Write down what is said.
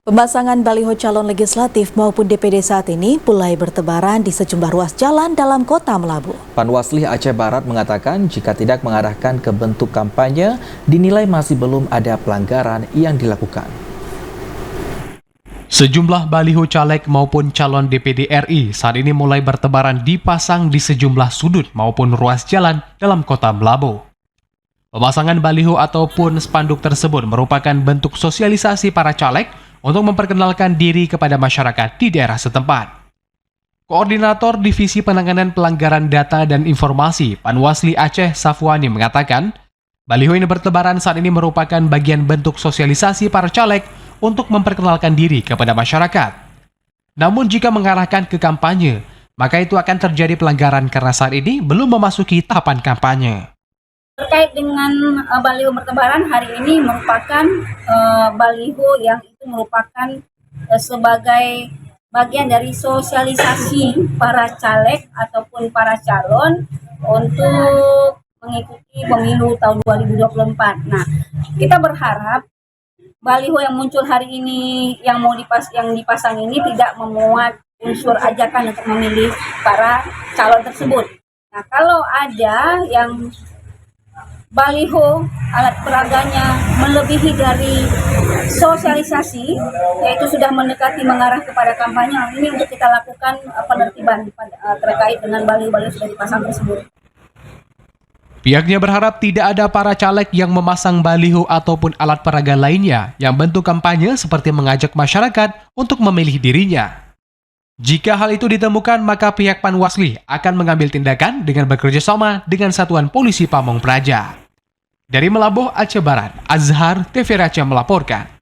Pemasangan baliho calon legislatif maupun DPD saat ini mulai bertebaran di sejumlah ruas jalan dalam kota Melabu. Panwaslih Aceh Barat mengatakan jika tidak mengarahkan ke bentuk kampanye, dinilai masih belum ada pelanggaran yang dilakukan. Sejumlah baliho caleg maupun calon DPD RI saat ini mulai bertebaran dipasang di sejumlah sudut maupun ruas jalan dalam kota Melabu. Pemasangan baliho ataupun spanduk tersebut merupakan bentuk sosialisasi para caleg untuk memperkenalkan diri kepada masyarakat di daerah setempat. Koordinator Divisi Penanganan Pelanggaran Data dan Informasi Panwasli Aceh Safwani mengatakan, baliho ini bertebaran saat ini merupakan bagian bentuk sosialisasi para caleg untuk memperkenalkan diri kepada masyarakat. Namun jika mengarahkan ke kampanye, maka itu akan terjadi pelanggaran karena saat ini belum memasuki tahapan kampanye. Terkait dengan baliho bertebaran hari ini merupakan baliho yang itu merupakan sebagai bagian dari sosialisasi para caleg ataupun para calon untuk mengikuti pemilu tahun 2024. Nah, kita berharap baliho yang muncul hari ini yang dipasang ini tidak memuat unsur ajakan untuk memilih para calon tersebut. Nah, kalau ada yang baliho alat peraganya melebihi dari sosialisasi, yaitu sudah mendekati mengarah kepada kampanye, ini untuk kita lakukan penertiban terkait dengan baliho-baliho sudah dipasang tersebut. Pihaknya berharap tidak ada para caleg yang memasang baliho ataupun alat peraga lainnya yang bentuk kampanye seperti mengajak masyarakat untuk memilih dirinya. Jika hal itu ditemukan, maka pihak Panwasli akan mengambil tindakan dengan bekerja sama dengan Satuan Polisi Pamong Praja. Dari Melabuh, Aceh Barat, Azhar TV Aceh melaporkan.